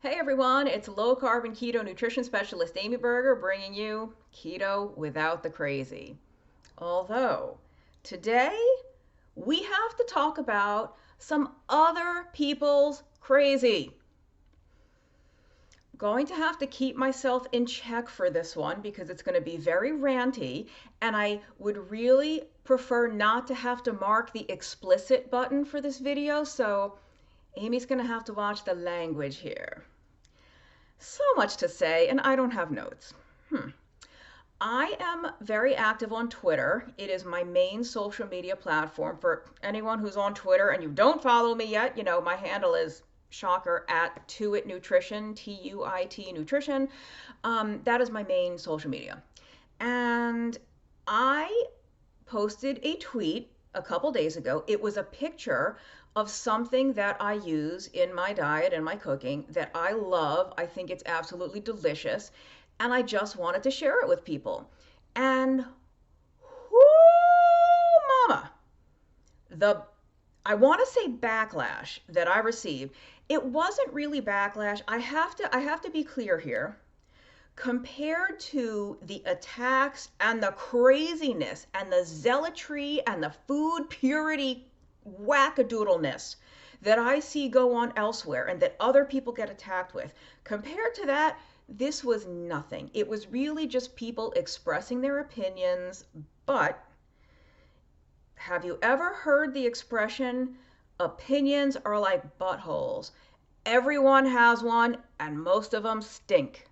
Hey everyone, it's low carb and keto nutrition specialist Amy Berger bringing you keto without the crazy. Although, today we have to talk about some other people's crazy. Going to have to keep myself in check for this one because it's going to be very ranty, and I would really prefer not to have to mark the explicit button for this video, so Amy's going to have to watch the language here. So much to say, and I don't have notes. I am very active on Twitter. It is my main social media platform. For anyone who's on Twitter and you don't follow me yet, my handle is shocker at Tuit Nutrition, Tuit Nutrition. That is my main social media. And I posted a tweet a couple days ago. It was a picture of something that I use in my diet and my cooking that I love. I think it's absolutely delicious. And I just wanted to share it with people. And whoo, mama, the I want to say backlash that I received. It wasn't really backlash. I have to be clear here. Compared to the attacks and the craziness and the zealotry and the food purity wackadoodleness that I see go on elsewhere and that other people get attacked with, compared to that, this was nothing. It was really just people expressing their opinions. But have you ever heard the expression, opinions are like buttholes? Everyone has one, and most of them stink.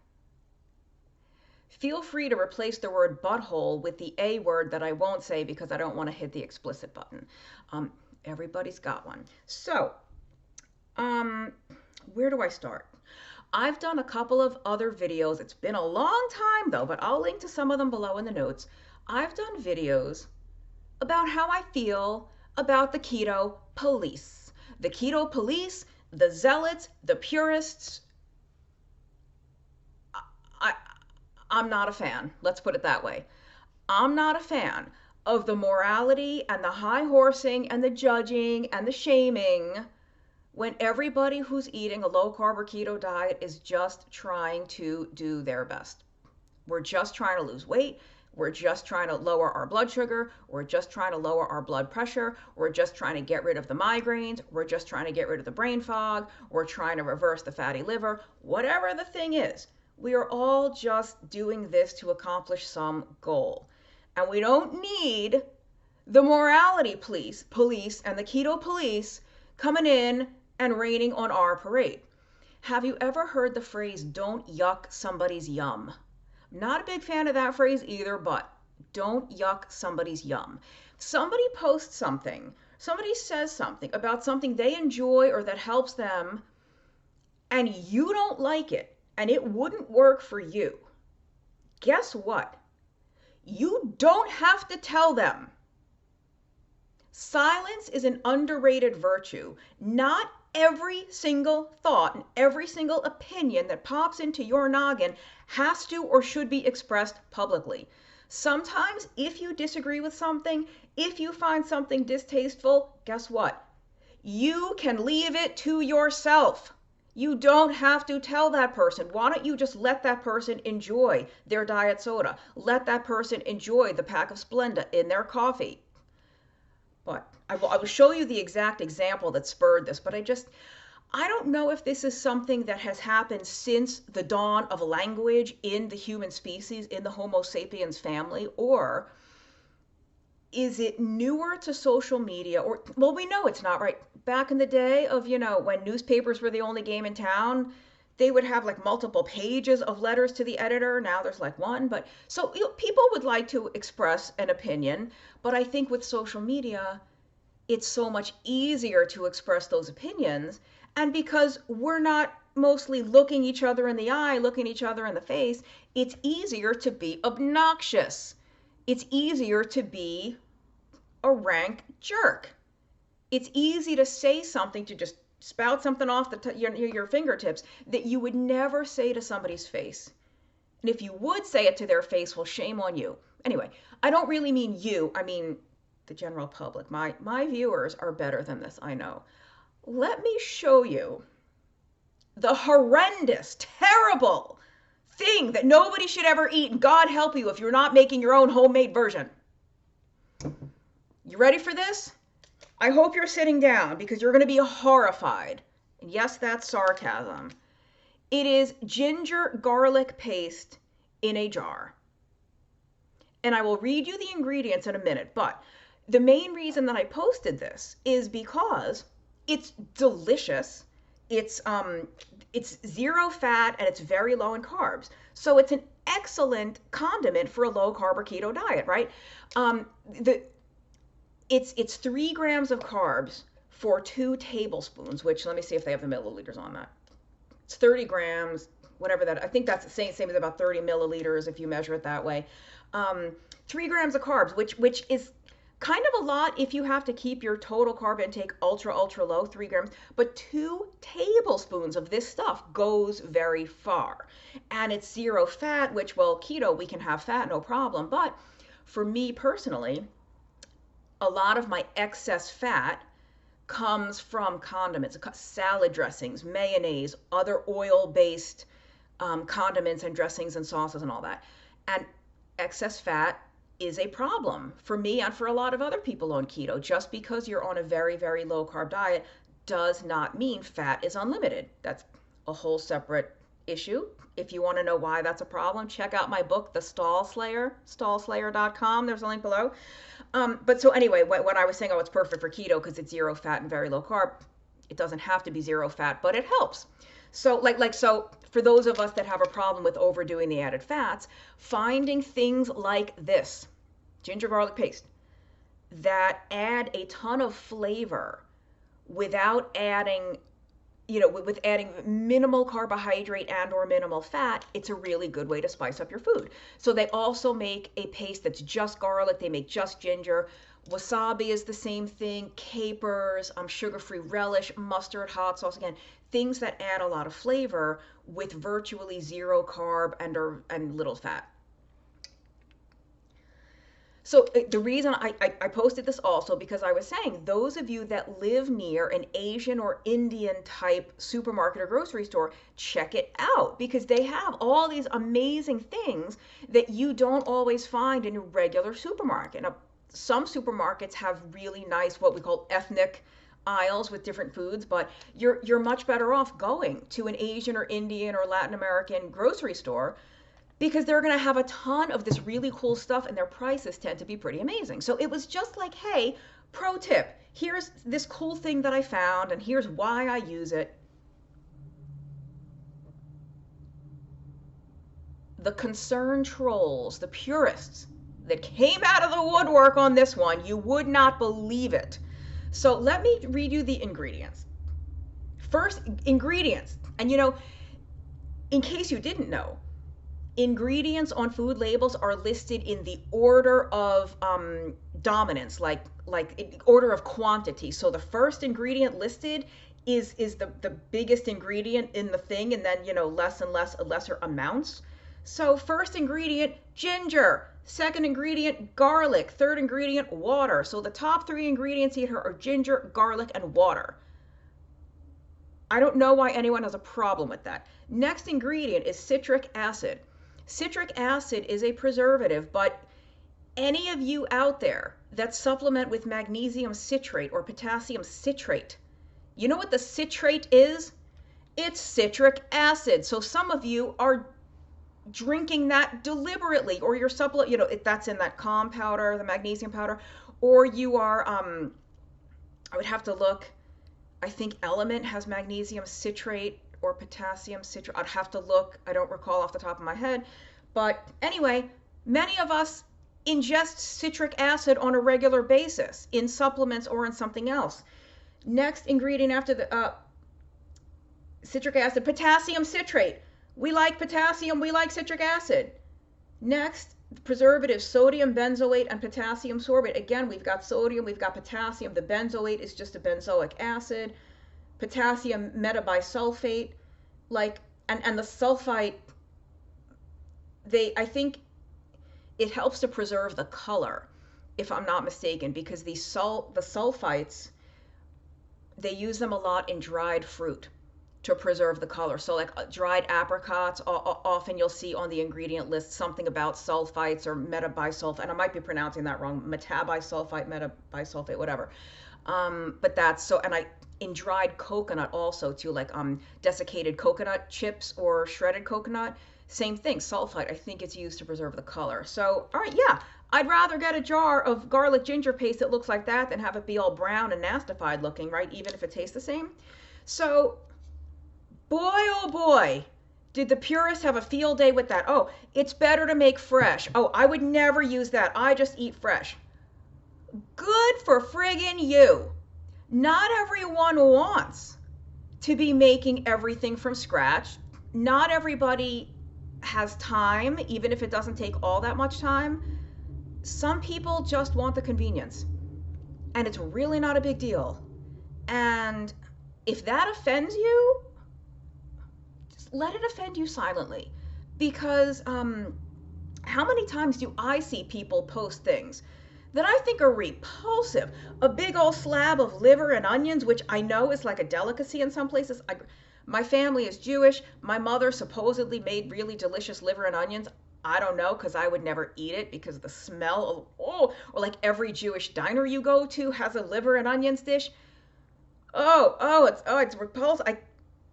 Feel free to replace the word butthole with the A word that I won't say because I don't want to hit the explicit button. Everybody's got one. So, where do I start? I've done a couple of other videos. It's been a long time though, but I'll link to some of them below in the notes. I've done videos about how I feel about the keto police. The keto police, the zealots, the purists. I, I'm not a fan. Let's put it that way. I'm not a fan of the morality and the high horsing and the judging and the shaming when everybody who's eating a low carb or keto diet is just trying to do their best. We're just trying to lose weight. We're just trying to lower our blood sugar. We're just trying to lower our blood pressure. We're just trying to get rid of the migraines. We're just trying to get rid of the brain fog. We're trying to reverse the fatty liver. Whatever the thing is, we are all just doing this to accomplish some goal. And we don't need the morality police and the keto police coming in and raining on our parade. Have you ever heard the phrase, don't yuck somebody's yum? Not a big fan of that phrase either, but don't yuck somebody's yum. Somebody posts something, somebody says something about something they enjoy or that helps them, and you don't like it, and it wouldn't work for you. Guess what? You don't have to tell them. Silence is an underrated virtue. Not every single thought and every single opinion that pops into your noggin has to or should be expressed publicly. Sometimes, if you disagree with something, if you find something distasteful, guess what? You can leave it to yourself. You don't have to tell that person. Why don't you just let that person enjoy their diet soda? Let that person enjoy the pack of Splenda in their coffee. But I will show you the exact example that spurred this, but I don't know if this is something that has happened since the dawn of language in the human species, in the Homo sapiens family, or is it newer to social media? Or, well, we know it's not, right? Back in the day of, when newspapers were the only game in town, they would have like multiple pages of letters to the editor. Now there's like one. But so people would like to express an opinion, but I think with social media, it's so much easier to express those opinions. And because we're not mostly looking each other in the eye, looking each other in the face, it's easier to be obnoxious. It's easier to be a rank jerk. It's easy to say something, to just spout something off your fingertips that you would never say to somebody's face. And if you would say it to their face, well, shame on you. Anyway, I don't really mean you. I mean the general public. My viewers are better than this, I know. Let me show you the horrendous, terrible thing that nobody should ever eat, and God help you if you're not making your own homemade version. You ready for this? I hope you're sitting down because you're going to be horrified. And yes, that's sarcasm. It is ginger garlic paste in a jar. And I will read you the ingredients in a minute, but the main reason that I posted this is because it's delicious. It's zero fat and it's very low in carbs. So it's an excellent condiment for a low carb or keto diet, right? It's 3 grams of carbs for 2 tablespoons, which let me see if they have the milliliters on that. It's 30 grams, whatever that, I think that's the same as about 30 milliliters if you measure it that way. 3 grams of carbs, which is kind of a lot if you have to keep your total carb intake ultra low, 3 grams, but 2 tablespoons of this stuff goes very far. And it's zero fat, which, well, keto, we can have fat, no problem. But for me personally, a lot of my excess fat comes from condiments, salad dressings, mayonnaise, other oil-based condiments and dressings and sauces and all that. And excess fat is a problem for me and for a lot of other people on keto. Just because you're on a very, very low carb diet does not mean fat is unlimited. That's a whole separate issue. If you want to know why that's a problem, check out my book, The Stall Slayer, stallslayer.com. There's a link below. But so anyway, when I was saying, oh, it's perfect for keto because it's zero fat and very low carb, it doesn't have to be zero fat, but it helps. So so for those of us that have a problem with overdoing the added fats, finding things like this, ginger garlic paste, that add a ton of flavor without adding, with adding minimal carbohydrate and or minimal fat, it's a really good way to spice up your food. So they also make a paste that's just garlic. They make just ginger. Wasabi is the same thing. Capers, sugar-free relish, mustard, hot sauce. Again, things that add a lot of flavor with virtually zero carb and little fat. So the reason I posted this also because I was saying those of you that live near an Asian or Indian type supermarket or grocery store, check it out because they have all these amazing things that you don't always find in a regular supermarket. Now, some supermarkets have really nice, what we call ethnic aisles with different foods, but you're much better off going to an Asian or Indian or Latin American grocery store because they're going to have a ton of this really cool stuff and their prices tend to be pretty amazing. So it was just like, hey, pro tip, here's this cool thing that I found and here's why I use it. The concerned trolls, the purists that came out of the woodwork on this one, you would not believe it. So let me read you the ingredients. First, ingredients. And in case you didn't know, ingredients on food labels are listed in the order of dominance, like order of quantity. So the first ingredient listed is the biggest ingredient in the thing, and then less and lesser amounts. So first ingredient, ginger. Second ingredient, garlic. Third ingredient, water. So the top 3 ingredients here are ginger, garlic, and water. I don't know why anyone has a problem with that. Next ingredient is citric acid. Citric acid is a preservative, but any of you out there that supplement with magnesium citrate or potassium citrate, you know what the citrate is? It's citric acid. So some of you are drinking that deliberately, or your supplement, that's in that calm powder, the magnesium powder, or you are, I would have to look, I think Element has magnesium citrate or potassium citrate. I'd have to look. I don't recall off the top of my head. But anyway, many of us ingest citric acid on a regular basis in supplements or in something else. Next ingredient after the citric acid, potassium citrate. We like potassium. We like citric acid. Next, preservatives, sodium benzoate and potassium sorbate. Again, we've got sodium, we've got potassium. The benzoate is just a benzoic acid. Potassium metabisulfate, and the sulfite, I think it helps to preserve the color, if I'm not mistaken, because the sulfites, they use them a lot in dried fruit to preserve the color. So like dried apricots, often you'll see on the ingredient list something about sulfites or metabisulfite, and I might be pronouncing that wrong, metabisulfite, metabisulfate, whatever. But that's so, and in dried coconut also too, like desiccated coconut chips or shredded coconut, same thing, sulfite. I think it's used to preserve the color. So, all right, yeah, I'd rather get a jar of garlic ginger paste that looks like that than have it be all brown and nastified looking, right? Even if it tastes the same. So, boy, oh boy, did the purists have a field day with that. Oh, it's better to make fresh. Oh, I would never use that. I just eat fresh. Good for friggin' you. Not everyone wants to be making everything from scratch. Not everybody has time, even if it doesn't take all that much time. Some people just want the convenience, and it's really not a big deal. And if that offends you, just let it offend you silently. Because how many times do I see people post things that I think are repulsive? A big old slab of liver and onions, which I know is like a delicacy in some places. My family is Jewish. My mother supposedly made really delicious liver and onions. I don't know, because I would never eat it because of the smell of, or like every Jewish diner you go to has a liver and onions dish. It's repulsive.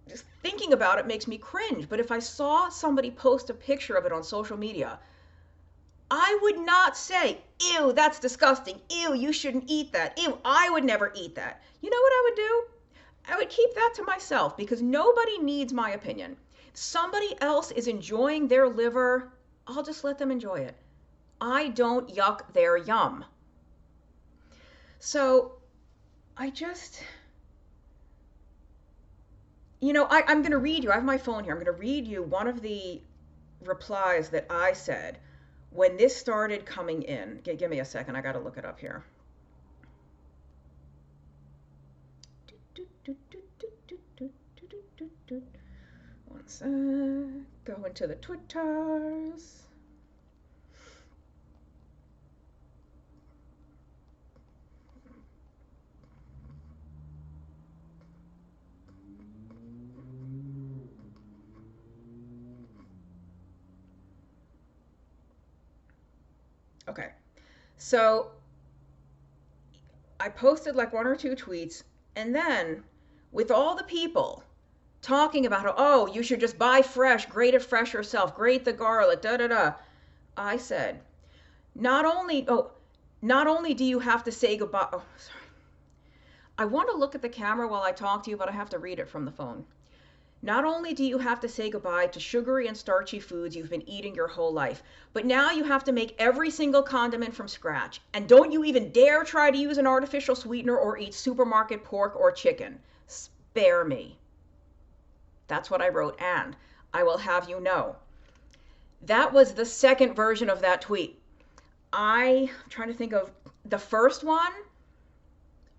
Just thinking about it makes me cringe. But if I saw somebody post a picture of it on social media, I would not say, ew, that's disgusting. Ew, you shouldn't eat that. Ew, I would never eat that. You know what I would do? I would keep that to myself, because nobody needs my opinion. If somebody else is enjoying their liver, I'll just let them enjoy it. I don't yuck their yum. So I just, I'm going to read you. I have my phone here. I'm going to read you one of the replies that I said when this started coming in. Give me a second. I got to look it up here. One sec. Go into the Twitters. Okay, so I posted like one or two tweets, and then with all the people talking about, oh, you should just buy fresh, grate it fresh yourself, grate the garlic, da da da, I said, not only do you have to say goodbye, sorry. I want to look at the camera while I talk to you, but I have to read it from the phone. Not only do you have to say goodbye to sugary and starchy foods you've been eating your whole life, but now you have to make every single condiment from scratch. And don't you even dare try to use an artificial sweetener or eat supermarket pork or chicken. Spare me. That's what I wrote, and I will have you know, that was the second version of that tweet. I'm trying to think of the first one.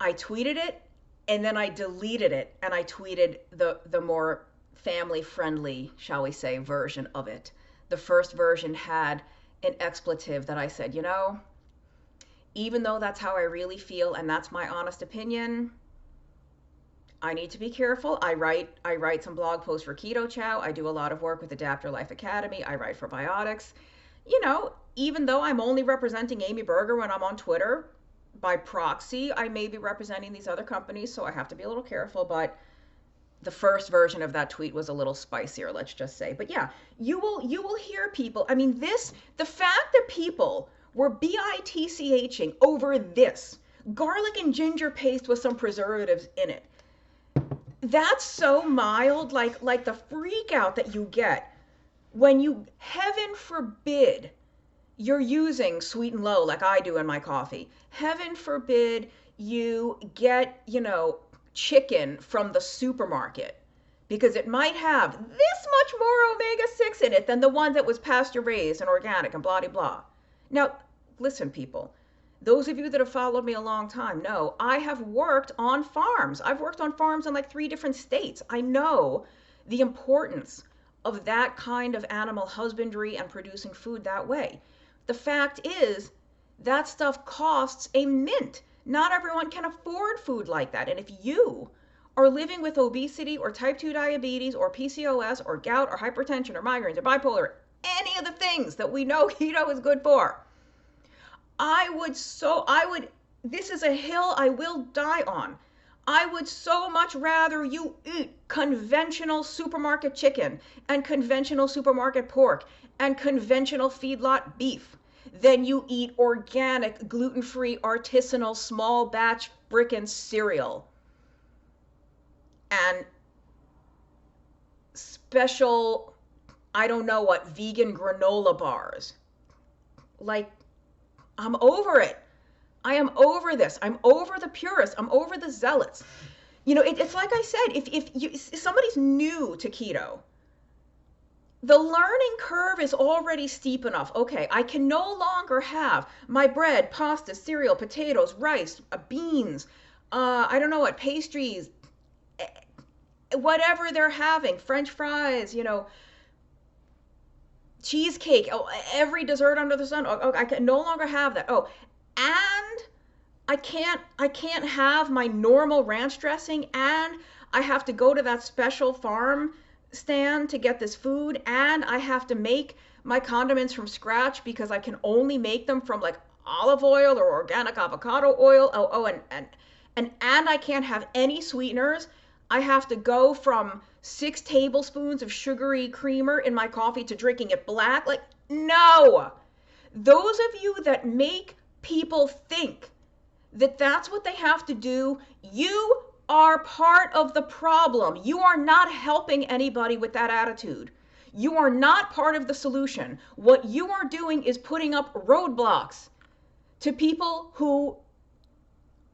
I tweeted it, and then I deleted it, and I tweeted the more family-friendly, shall we say, version of it. The first version had an expletive that I said, even though that's how I really feel and that's my honest opinion, I need to be careful. I write some blog posts for Keto Chow. I do a lot of work with Adapter Life Academy. I write for Biotics. Even though I'm only representing Amy Berger when I'm on Twitter, by proxy, I may be representing these other companies, so I have to be a little careful. But the first version of that tweet was a little spicier, let's just say. But yeah, you will hear people. I mean, the fact that people were bitching over this garlic and ginger paste with some preservatives in it, that's so mild, like the freak out that you get when you, heaven forbid, you're using sweet and low like I do in my coffee. Heaven forbid you get, chicken from the supermarket, because it might have this much more omega-6 in it than the one that was pasture raised and organic and blah, blah, blah. Now, listen, people. Those of you that have followed me a long time know I have worked on farms. I've worked on farms in like 3 different states. I know the importance of that kind of animal husbandry and producing food that way. The fact is, that stuff costs a mint. Not everyone can afford food like that. And if you are living with obesity or type 2 diabetes or PCOS or gout or hypertension or migraines or bipolar, any of the things that we know keto is good for, this is a hill I will die on. I would so much rather you eat conventional supermarket chicken and conventional supermarket pork and conventional feedlot beef than you eat organic, gluten-free, artisanal, small batch frickin' cereal and special, I don't know what, vegan granola bars. Like, I'm over it. I am over this. I'm over the purists. I'm over the zealots. You know, it's like I said, if somebody's new to keto, the learning curve is already steep enough. Okay, I can no longer have my bread, pasta, cereal, potatoes, rice, beans, I don't know what, pastries, whatever they're having, French fries, you know, cheesecake, every dessert under the sun. I can no longer have that. Oh, and I can't have my normal ranch dressing, and I have to go to that special farm stand to get this food, and I have to make my condiments from scratch because I can only make them from like olive oil or organic avocado oil. And I can't have any sweeteners. I have to go from 6 tablespoons of sugary creamer in my coffee to drinking it black. Like, no. Those of you that make people think that that's what they have to do, you are part of the problem. You are not helping anybody with that attitude. You are not part of the solution. What you are doing is putting up roadblocks to people who,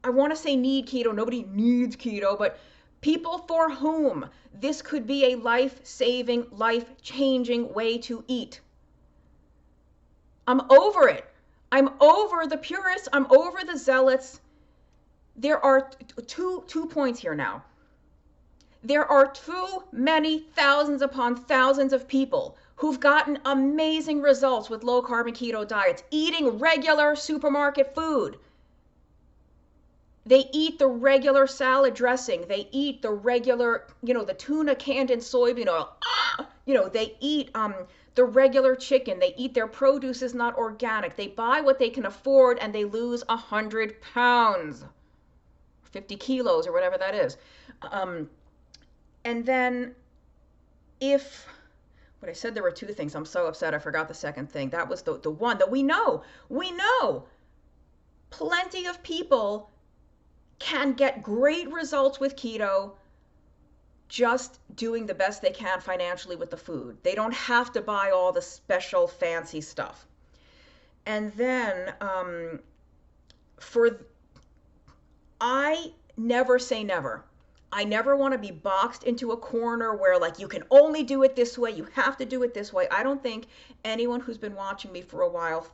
I want to say need keto. Nobody needs keto, but people for whom this could be a life-saving, life-changing way to eat. I'm over it. I'm over the purists. I'm over the zealots. There are two points here now. There are too many thousands upon thousands of people who've gotten amazing results with low-carb keto diets, eating regular supermarket food. They eat the regular salad dressing. They eat the regular, you know, the tuna canned in soybean oil. You know, they eat the regular chicken. They eat their produce is not organic. They buy what they can afford and they lose 100 pounds, 50 kilos or whatever that is. And then what I said, there were 2 things. I'm so upset I forgot the second thing. That was the one that we know plenty of people can get great results with keto just doing the best they can financially with the food. They don't have to buy all the special fancy stuff. And then I never say never. I never want to be boxed into a corner where like you can only do it this way, you have to do it this way. I don't think anyone who's been watching me for a while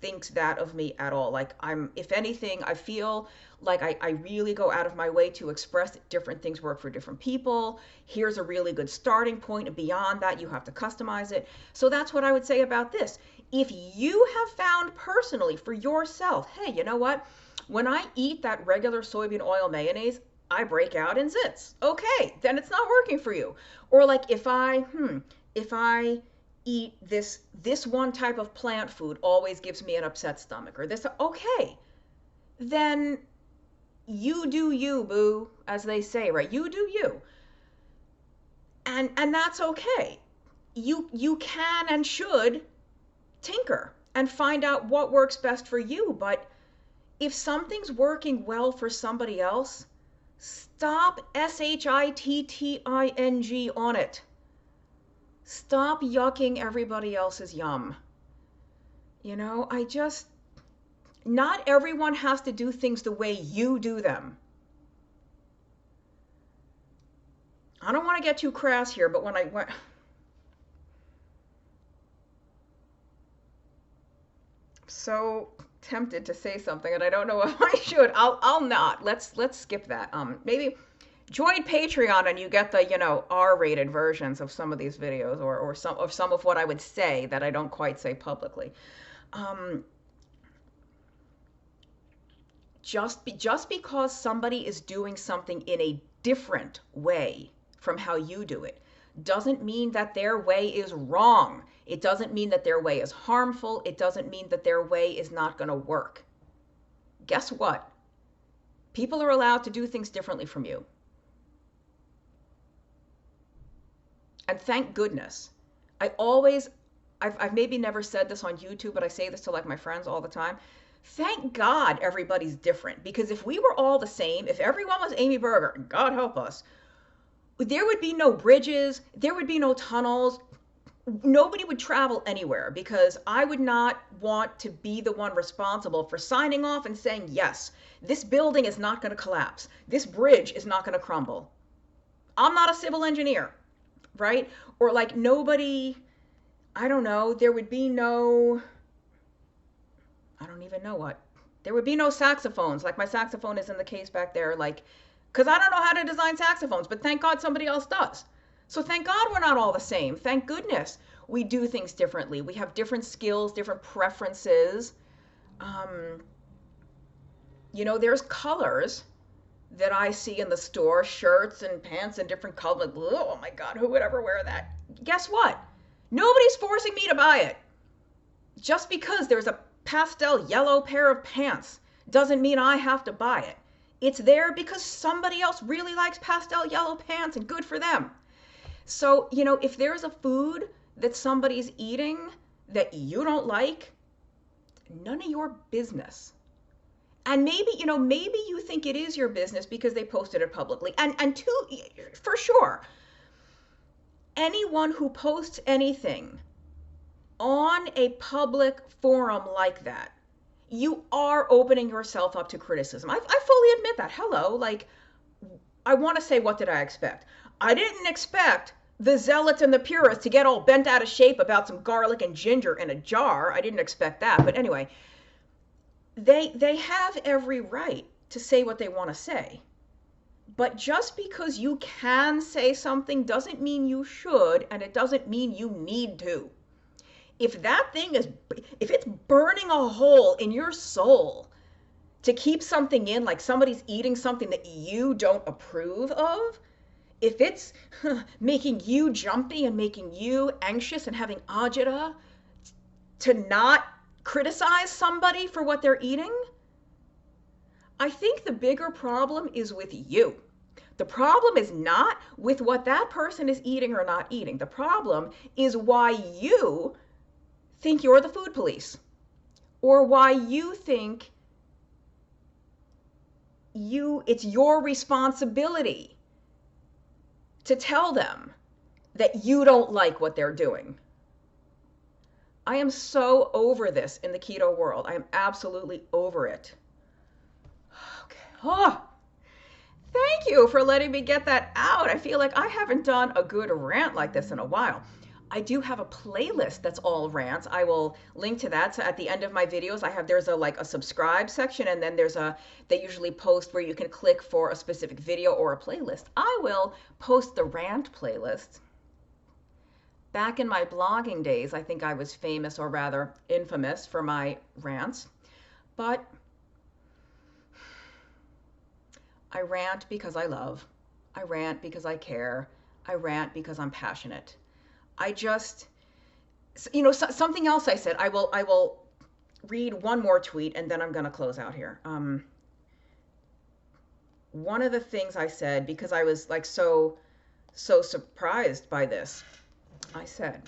thinks that of me at all. Like if anything, I feel like I really go out of my way to express that different things work for different people. Here's a really good starting point, and beyond that, you have to customize it. So that's what I would say about this. If you have found personally for yourself, hey, you know what? When I eat that regular soybean oil mayonnaise, I break out in zits. Okay, then it's not working for you. Or like if I eat this one type of plant food always gives me an upset stomach, or this, okay, then you do you, boo, as they say, right? You do you. And that's okay. You can and should tinker and find out what works best for you. But if something's working well for somebody else, stop shitting on it. Stop yucking everybody else's yum. You know, not everyone has to do things the way you do them. I don't want to get too crass here, but when I went, so tempted to say something and I don't know if I should. I'll not. Let's skip that. Maybe join Patreon and you get the, you know, R-rated versions of some of these videos, or some of what I would say that I don't quite say publicly. Just because somebody is doing something in a different way from how you do it doesn't mean that their way is wrong. It doesn't mean that their way is harmful. It doesn't mean that their way is not going to work. Guess what? People are allowed to do things differently from you. And thank goodness. I've maybe never said this on YouTube, but I say this to like my friends all the time. Thank God everybody's different, because if we were all the same, if everyone was Amy Berger, God help us, there would be no bridges, there would be no tunnels, nobody would travel anywhere, because I would not want to be the one responsible for signing off and saying, yes, this building is not going to collapse. This bridge is not going to crumble. I'm not a civil engineer, right? Or like nobody, I don't know, there would be no, I don't even know what. There would be no saxophones. Like my saxophone is in the case back there, like, because I don't know how to design saxophones, but thank God somebody else does. So thank God we're not all the same. Thank goodness we do things differently. We have different skills, different preferences. You know, there's colors that I see in the store, shirts and pants in different colors. Oh my God, who would ever wear that? Guess what? Nobody's forcing me to buy it. Just because there's a pastel yellow pair of pants doesn't mean I have to buy it. It's there because somebody else really likes pastel yellow pants, and good for them. So, you know, if there's a food that somebody's eating that you don't like, none of your business. And maybe, you know, maybe you think it is your business because they posted it publicly. And for sure, anyone who posts anything on a public forum like that, you are opening yourself up to criticism. I fully admit that. Hello, like, I want to say, what did I expect? I didn't expect the Zealots and the Purists to get all bent out of shape about some garlic and ginger in a jar. I didn't expect that. But anyway, they have every right to say what they want to say. But just because you can say something doesn't mean you should, and it doesn't mean you need to. If it's burning a hole in your soul to keep something in, like somebody's eating something that you don't approve of, if it's making you jumpy and making you anxious and having agita to not criticize somebody for what they're eating, I think the bigger problem is with you. The problem is not with what that person is eating or not eating. The problem is why you think you're the food police, or why you think it's your responsibility to tell them that you don't like what they're doing. I am so over this in the keto world. I am absolutely over it. Okay. Oh, thank you for letting me get that out. I feel like I haven't done a good rant like this in a while. I do have a playlist that's all rants. I will link to that. So at the end of my videos, there's a subscribe section, and then they usually post where you can click for a specific video or a playlist. I will post the rant playlist. Back in my blogging days, I think I was famous, or rather infamous, for my rants. But I rant because I love. I rant because I care. I rant because I'm passionate. I just, you know, something else I said, I will read one more tweet and then I'm going to close out here. One of the things I said, because I was like so surprised by this, I said,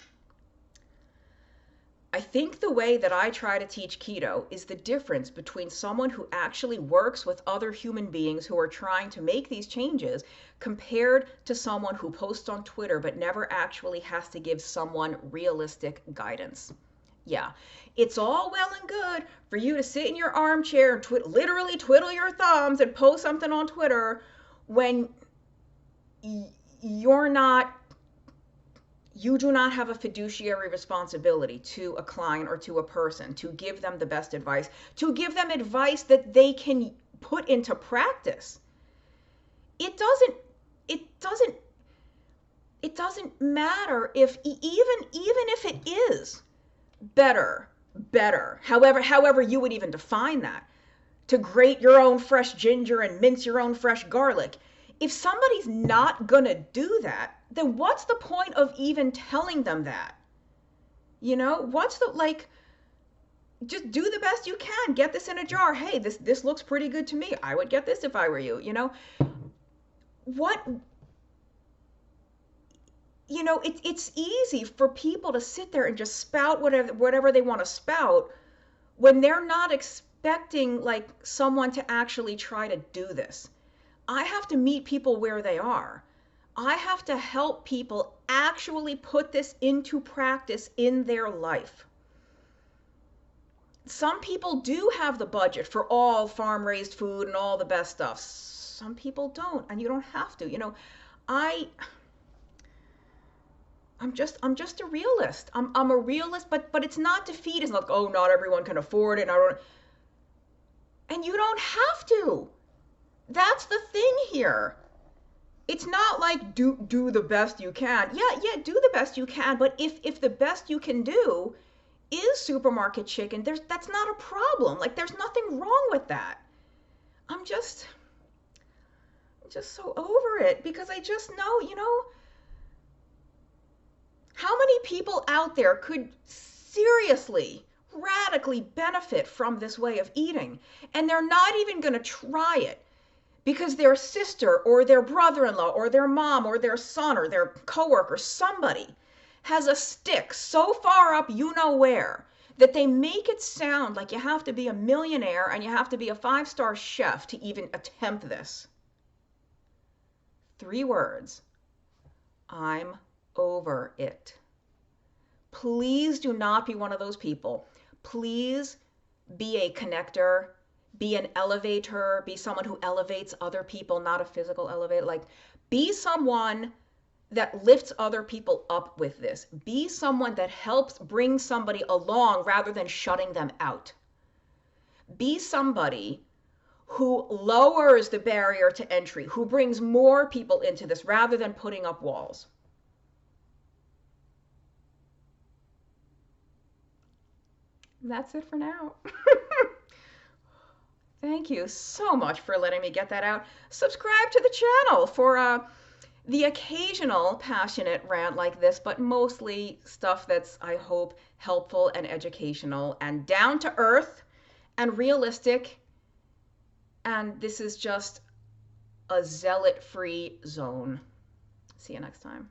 I think the way that I try to teach keto is the difference between someone who actually works with other human beings who are trying to make these changes compared to someone who posts on Twitter but never actually has to give someone realistic guidance. Yeah, it's all well and good for you to sit in your armchair and literally twiddle your thumbs and post something on Twitter when you do not have a fiduciary responsibility to a client or to a person to give them the best advice, to give them advice that they can put into practice. It doesn't matter if even if it is better, however you would even define that, to grate your own fresh ginger and mince your own fresh garlic. If somebody's not gonna do that, then what's the point of even telling them that? You know, what's the, like, just do the best you can. Get this in a jar. Hey, this looks pretty good to me. I would get this if I were you, you know? What, you know, it's easy for people to sit there and just spout whatever they want to spout when they're not expecting like someone to actually try to do this. I have to meet people where they are. I have to help people actually put this into practice in their life. Some people do have the budget for all farm-raised food and all the best stuff. Some people don't, and you don't have to. You know, I I'm just a realist. I'm a realist, but it's not defeat. It's not, oh, not everyone can afford it. And you don't have to. That's the thing here. It's not like do the best you can. Yeah, do the best you can, but if the best you can do is supermarket chicken, that's not a problem. Like there's nothing wrong with that. I'm just so over it because I just know, you know, how many people out there could seriously, radically benefit from this way of eating, and they're not even going to try it because their sister or their brother-in-law or their mom or their son or their coworker, somebody has a stick so far up you know where that they make it sound like you have to be a millionaire and you have to be a 5-star chef to even attempt this. 3 words. I'm over it. Please do not be one of those people. Please be a connector, be an elevator, be someone who elevates other people, not a physical elevator. Like, be someone that lifts other people up with this. Be someone that helps bring somebody along rather than shutting them out. Be somebody who lowers the barrier to entry, who brings more people into this rather than putting up walls. That's it for now. Thank you so much for letting me get that out. Subscribe to the channel for the occasional passionate rant like this, but mostly stuff that's, I hope, helpful and educational and down to earth and realistic. And this is just a zealot-free zone. See you next time.